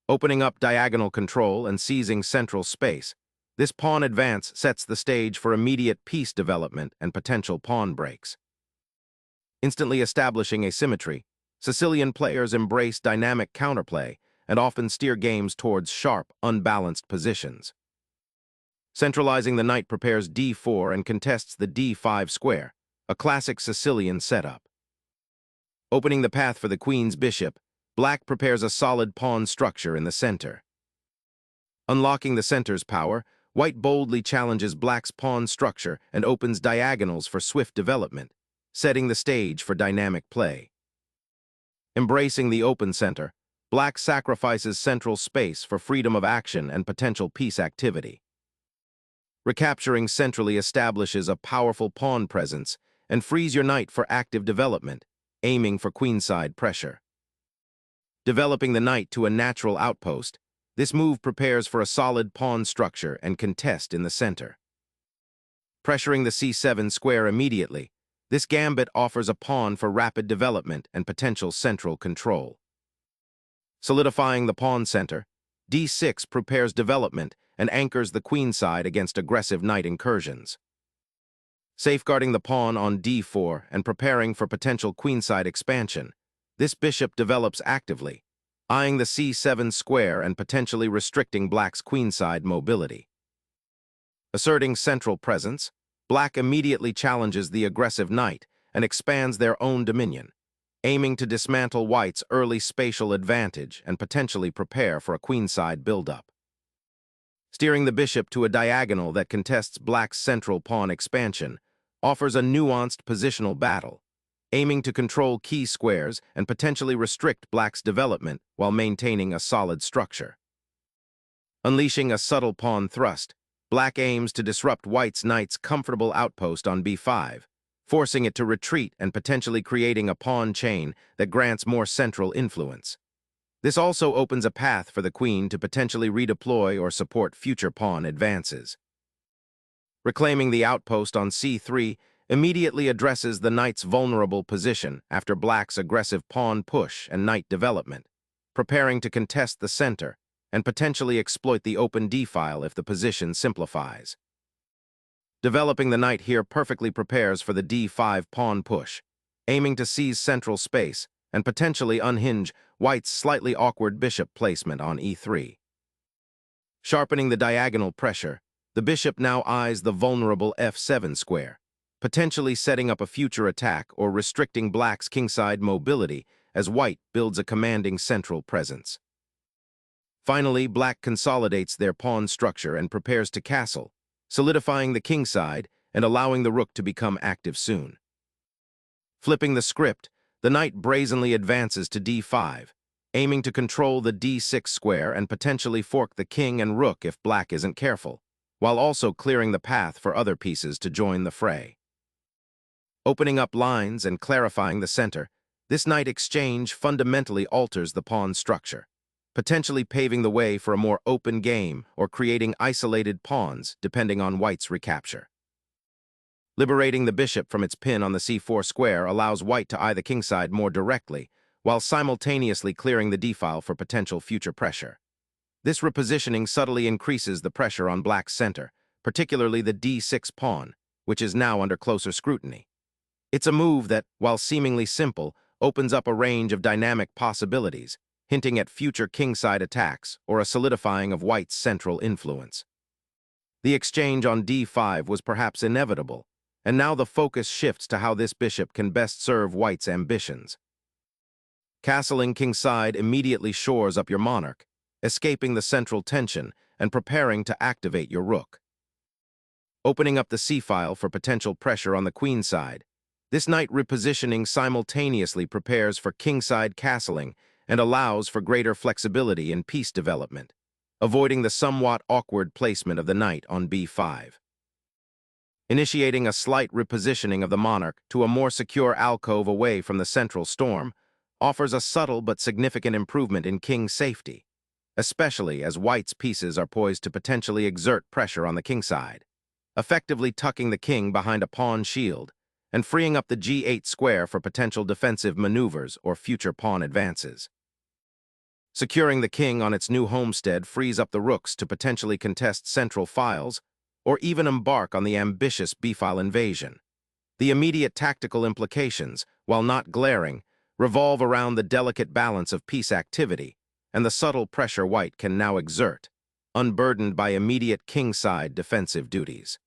Opening up diagonal control and seizing central space, this pawn advance sets the stage for immediate piece development and potential pawn breaks. Instantly establishing asymmetry, Sicilian players embrace dynamic counterplay and often steer games towards sharp, unbalanced positions. Centralizing the knight prepares d4 and contests the d5 square, a classic Sicilian setup. Opening the path for the queen's bishop, black prepares a solid pawn structure in the center. Unlocking the center's power, white boldly challenges black's pawn structure and opens diagonals for swift development, setting the stage for dynamic play. Embracing the open center, black sacrifices central space for freedom of action and potential piece activity. Recapturing centrally establishes a powerful pawn presence and frees your knight for active development, aiming for queenside pressure. Developing the knight to a natural outpost, this move prepares for a solid pawn structure and contest in the center. Pressuring the c7 square immediately, this gambit offers a pawn for rapid development and potential central control. Solidifying the pawn center, d6 prepares development and anchors the queenside against aggressive knight incursions. Safeguarding the pawn on d4 and preparing for potential queenside expansion, this bishop develops actively, eyeing the c7 square and potentially restricting black's queenside mobility. Asserting central presence, black immediately challenges the aggressive knight and expands their own dominion, aiming to dismantle white's early spatial advantage and potentially prepare for a queenside buildup. Steering the bishop to a diagonal that contests black's central pawn expansion offers a nuanced positional battle, aiming to control key squares and potentially restrict black's development while maintaining a solid structure. Unleashing a subtle pawn thrust, black aims to disrupt white's knight's comfortable outpost on b5, forcing it to retreat and potentially creating a pawn chain that grants more central influence. This also opens a path for the queen to potentially redeploy or support future pawn advances. Reclaiming the outpost on c3 immediately addresses the knight's vulnerable position after black's aggressive pawn push and knight development, preparing to contest the center and potentially exploit the open d-file if the position simplifies. Developing the knight here perfectly prepares for the d5 pawn push, aiming to seize central space and potentially unhinge white's slightly awkward bishop placement on e3. Sharpening the diagonal pressure, the bishop now eyes the vulnerable f7 square, potentially setting up a future attack or restricting black's kingside mobility as white builds a commanding central presence. Finally, black consolidates their pawn structure and prepares to castle, solidifying the kingside and allowing the rook to become active soon. Flipping the script, the knight brazenly advances to d5, aiming to control the d6 square and potentially fork the king and rook if black isn't careful, while also clearing the path for other pieces to join the fray. Opening up lines and clarifying the center, this knight exchange fundamentally alters the pawn structure, potentially paving the way for a more open game or creating isolated pawns depending on white's recapture. Liberating the bishop from its pin on the c4 square allows white to eye the kingside more directly, while simultaneously clearing the d-file for potential future pressure. This repositioning subtly increases the pressure on black's center, particularly the d6 pawn, which is now under closer scrutiny. It's a move that, while seemingly simple, opens up a range of dynamic possibilities, hinting at future kingside attacks or a solidifying of white's central influence. The exchange on d5 was perhaps inevitable, and now the focus shifts to how this bishop can best serve white's ambitions. Castling kingside immediately shores up your monarch, escaping the central tension and preparing to activate your rook. Opening up the c-file for potential pressure on the queenside, this knight repositioning simultaneously prepares for kingside castling and allows for greater flexibility in piece development, avoiding the somewhat awkward placement of the knight on b5. Initiating a slight repositioning of the monarch to a more secure alcove away from the central storm offers a subtle but significant improvement in king safety, especially as white's pieces are poised to potentially exert pressure on the kingside, effectively tucking the king behind a pawn shield and freeing up the g8 square for potential defensive maneuvers or future pawn advances. Securing the king on its new homestead frees up the rooks to potentially contest central files or even embark on the ambitious b-file invasion. The immediate tactical implications, while not glaring, revolve around the delicate balance of piece activity and the subtle pressure white can now exert, unburdened by immediate kingside defensive duties.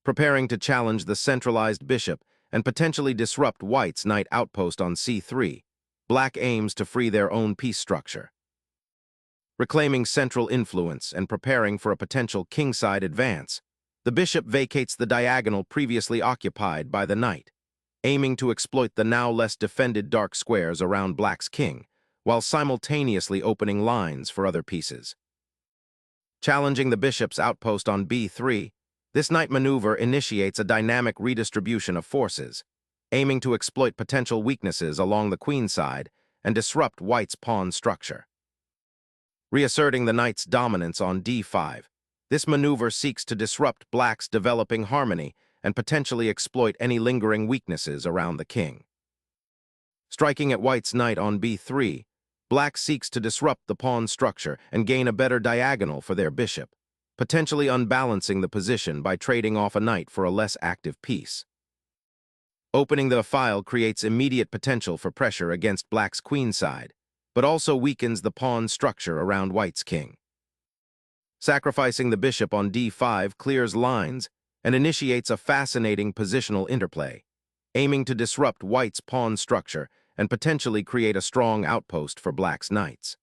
Preparing to challenge the centralized bishop and potentially disrupt white's knight outpost on c3, black aims to free their own piece structure. Reclaiming central influence and preparing for a potential kingside advance, the bishop vacates the diagonal previously occupied by the knight, aiming to exploit the now less defended dark squares around black's king, while simultaneously opening lines for other pieces. Challenging the bishop's outpost on b3, this knight maneuver initiates a dynamic redistribution of forces, aiming to exploit potential weaknesses along the queenside and disrupt white's pawn structure. Reasserting the knight's dominance on d5, this maneuver seeks to disrupt black's developing harmony and potentially exploit any lingering weaknesses around the king. Striking at white's knight on b3, black seeks to disrupt the pawn structure and gain a better diagonal for their bishop, potentially unbalancing the position by trading off a knight for a less active piece. Opening the file creates immediate potential for pressure against black's queenside, but also weakens the pawn structure around white's king. Sacrificing the bishop on d5 clears lines and initiates a fascinating positional interplay, aiming to disrupt white's pawn structure and potentially create a strong outpost for black's knights.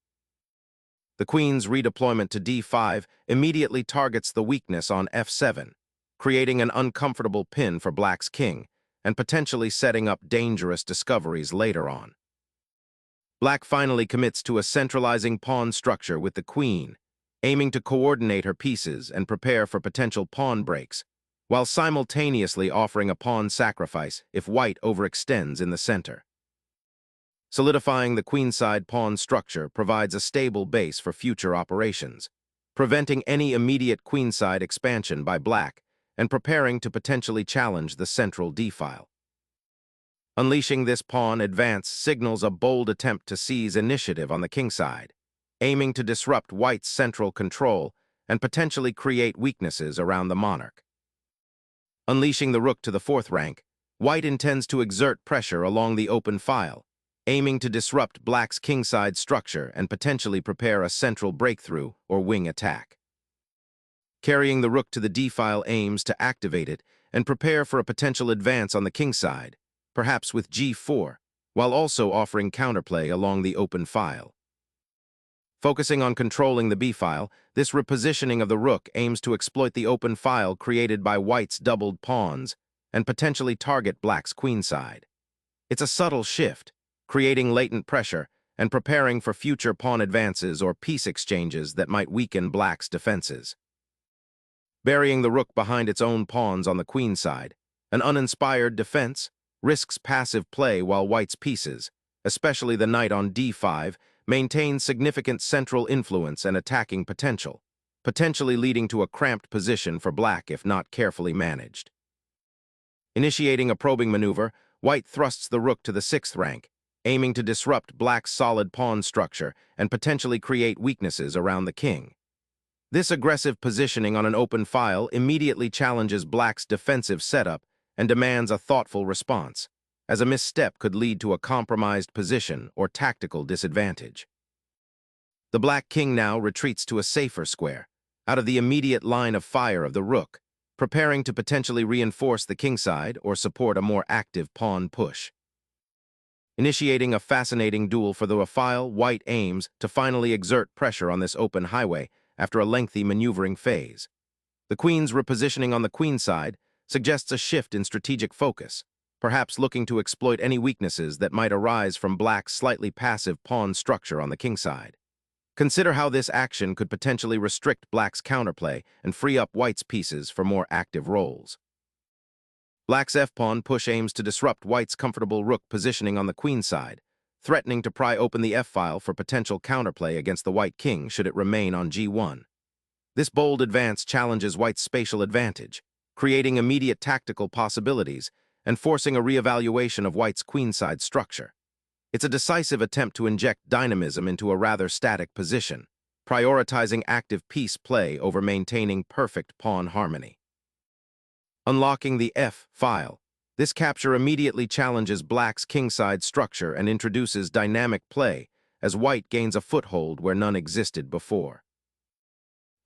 The queen's redeployment to d5 immediately targets the weakness on f7, creating an uncomfortable pin for black's king and potentially setting up dangerous discoveries later on. Black finally commits to a centralizing pawn structure with the queen, aiming to coordinate her pieces and prepare for potential pawn breaks, while simultaneously offering a pawn sacrifice if white overextends in the center. Solidifying the queenside pawn structure provides a stable base for future operations, preventing any immediate queenside expansion by black and preparing to potentially challenge the central d-file. Unleashing this pawn advance signals a bold attempt to seize initiative on the kingside, aiming to disrupt white's central control and potentially create weaknesses around the monarch. Unleashing the rook to the fourth rank, white intends to exert pressure along the open file, aiming to disrupt black's kingside structure and potentially prepare a central breakthrough or wing attack. Carrying the rook to the d-file aims to activate it and prepare for a potential advance on the kingside, perhaps with g4, while also offering counterplay along the open file. Focusing on controlling the b-file, this repositioning of the rook aims to exploit the open file created by white's doubled pawns and potentially target black's queenside. It's a subtle shift, creating latent pressure and preparing for future pawn advances or piece exchanges that might weaken black's defenses. Burying the rook behind its own pawns on the queenside, an uninspired defense, risks passive play while white's pieces, especially the knight on d5, maintains significant central influence and attacking potential, potentially leading to a cramped position for black if not carefully managed. Initiating a probing maneuver, white thrusts the rook to the sixth rank, aiming to disrupt black's solid pawn structure and potentially create weaknesses around the king. This aggressive positioning on an open file immediately challenges black's defensive setup and demands a thoughtful response, as a misstep could lead to a compromised position or tactical disadvantage. The black king now retreats to a safer square, out of the immediate line of fire of the rook, preparing to potentially reinforce the kingside or support a more active pawn push. Initiating a fascinating duel for the file, white aims to finally exert pressure on this open highway after a lengthy maneuvering phase. The queen's repositioning on the queenside suggests a shift in strategic focus, perhaps looking to exploit any weaknesses that might arise from black's slightly passive pawn structure on the kingside. Consider how this action could potentially restrict black's counterplay and free up white's pieces for more active roles. Black's f-pawn push aims to disrupt white's comfortable rook positioning on the queenside, threatening to pry open the f-file for potential counterplay against the white king should it remain on g1. This bold advance challenges white's spatial advantage, creating immediate tactical possibilities and forcing a reevaluation of white's queenside structure. It's a decisive attempt to inject dynamism into a rather static position, prioritizing active piece play over maintaining perfect pawn harmony. Unlocking the F file. This capture immediately challenges Black's kingside structure and introduces dynamic play as White gains a foothold where none existed before.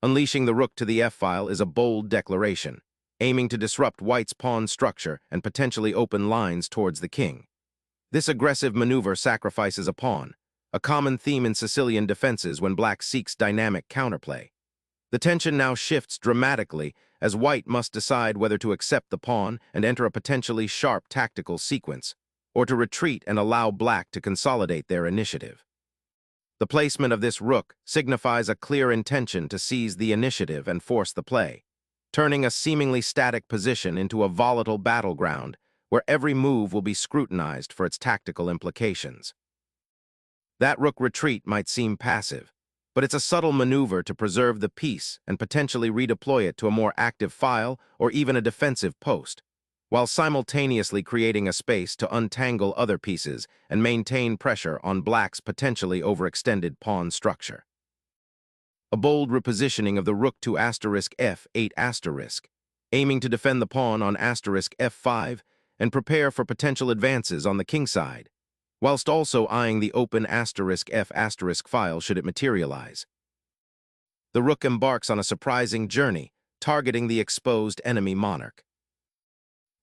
Unleashing the rook to the F file is a bold declaration, aiming to disrupt White's pawn structure and potentially open lines towards the king. This aggressive maneuver sacrifices a pawn, a common theme in Sicilian defenses when Black seeks dynamic counterplay. The tension now shifts dramatically as White must decide whether to accept the pawn and enter a potentially sharp tactical sequence, or to retreat and allow Black to consolidate their initiative. The placement of this rook signifies a clear intention to seize the initiative and force the play, turning a seemingly static position into a volatile battleground where every move will be scrutinized for its tactical implications. That rook retreat might seem passive, but it's a subtle maneuver to preserve the piece and potentially redeploy it to a more active file or even a defensive post, while simultaneously creating a space to untangle other pieces and maintain pressure on Black's potentially overextended pawn structure. A bold repositioning of the rook to *f8*, aiming to defend the pawn on *f5 and prepare for potential advances on the kingside, whilst also eyeing the open *f* file should it materialize. The rook embarks on a surprising journey, targeting the exposed enemy monarch.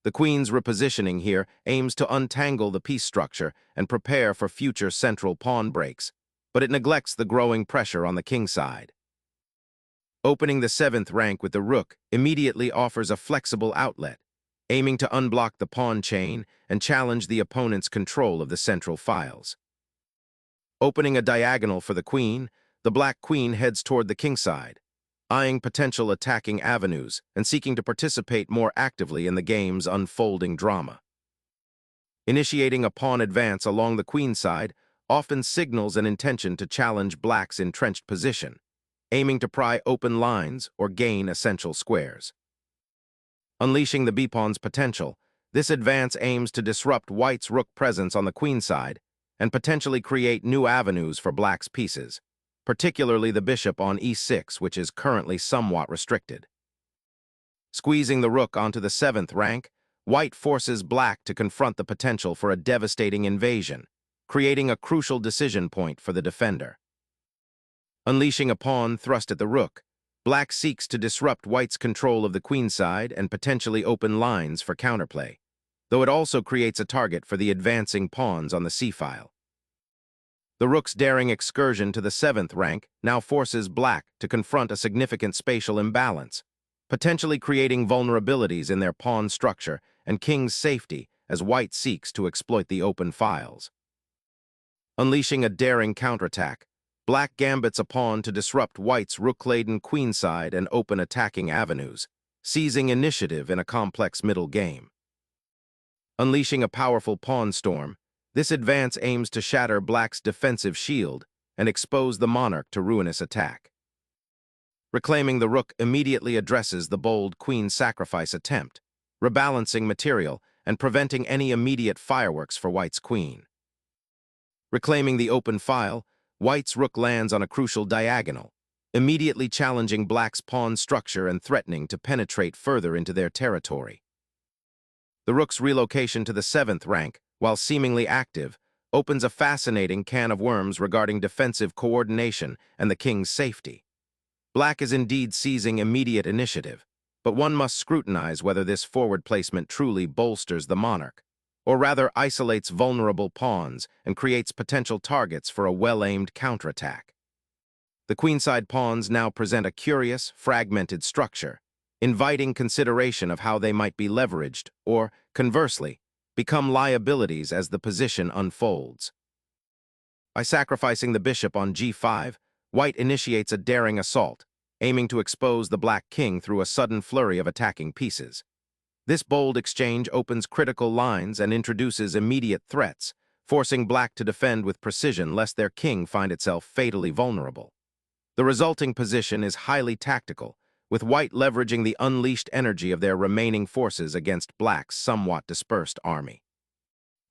The queen's repositioning here aims to untangle the piece structure and prepare for future central pawn breaks, but it neglects the growing pressure on the kingside. Opening the 7th rank with the rook immediately offers a flexible outlet, aiming to unblock the pawn chain and challenge the opponent's control of the central files. Opening a diagonal for the queen, the Black queen heads toward the kingside, eyeing potential attacking avenues and seeking to participate more actively in the game's unfolding drama. Initiating a pawn advance along the queenside often signals an intention to challenge Black's entrenched position, aiming to pry open lines or gain essential squares. Unleashing the b-pawn's potential, this advance aims to disrupt White's rook presence on the queenside and potentially create new avenues for Black's pieces, particularly the bishop on e6, which is currently somewhat restricted. Squeezing the rook onto the 7th rank, White forces Black to confront the potential for a devastating invasion, creating a crucial decision point for the defender. Unleashing a pawn thrust at the rook, Black seeks to disrupt White's control of the queenside and potentially open lines for counterplay, though it also creates a target for the advancing pawns on the c-file. The rook's daring excursion to the 7th rank now forces Black to confront a significant spatial imbalance, potentially creating vulnerabilities in their pawn structure and king's safety as White seeks to exploit the open files. Unleashing a daring counterattack, Black gambits a pawn to disrupt White's rook-laden queenside and open attacking avenues, seizing initiative in a complex middle game. Unleashing a powerful pawn storm, this advance aims to shatter Black's defensive shield and expose the monarch to ruinous attack. Reclaiming the rook immediately addresses the bold queen sacrifice attempt, rebalancing material and preventing any immediate fireworks for White's queen. Reclaiming the open file, White's rook lands on a crucial diagonal, immediately challenging Black's pawn structure and threatening to penetrate further into their territory. The rook's relocation to the 7th rank, while seemingly active, opens a fascinating can of worms regarding defensive coordination and the king's safety. Black is indeed seizing immediate initiative, but one must scrutinize whether this forward placement truly bolsters the monarch, or rather isolates vulnerable pawns and creates potential targets for a well-aimed counterattack. The queenside pawns now present a curious, fragmented structure, inviting consideration of how they might be leveraged or, conversely, become liabilities as the position unfolds. By sacrificing the bishop on g5, White initiates a daring assault, aiming to expose the Black king through a sudden flurry of attacking pieces. This bold exchange opens critical lines and introduces immediate threats, forcing Black to defend with precision lest their king find itself fatally vulnerable. The resulting position is highly tactical, with White leveraging the unleashed energy of their remaining forces against Black's somewhat dispersed army.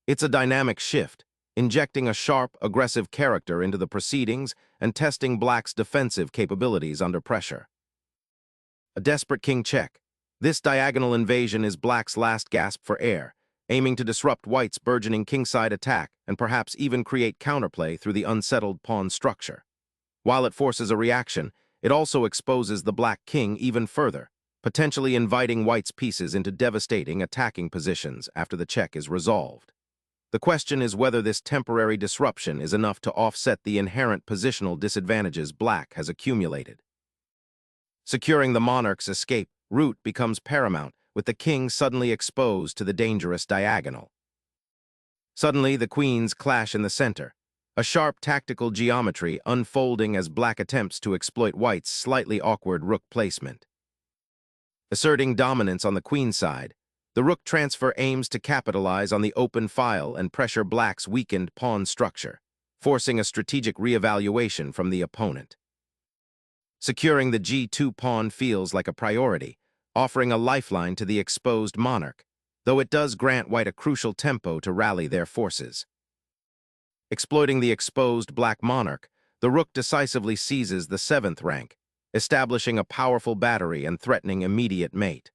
It's a dynamic shift, injecting a sharp, aggressive character into the proceedings and testing black's defensive capabilities under pressure. A desperate king check. This diagonal invasion is black's last gasp for air, aiming to disrupt white's burgeoning kingside attack and perhaps even create counterplay through the unsettled pawn structure. While it forces a reaction, it also exposes the black king even further, potentially inviting white's pieces into devastating attacking positions after the check is resolved. The question is whether this temporary disruption is enough to offset the inherent positional disadvantages black has accumulated. Securing the monarch's escape route becomes paramount, with the king suddenly exposed to the dangerous diagonal. Suddenly, the queens clash in the center, a sharp tactical geometry unfolding as black attempts to exploit white's slightly awkward rook placement. Asserting dominance on the queen side, the rook transfer aims to capitalize on the open file and pressure black's weakened pawn structure, forcing a strategic reevaluation from the opponent. Securing the g2 pawn feels like a priority, offering a lifeline to the exposed monarch, though it does grant white a crucial tempo to rally their forces. Exploiting the exposed black monarch, the rook decisively seizes the 7th rank, establishing a powerful battery and threatening immediate mate.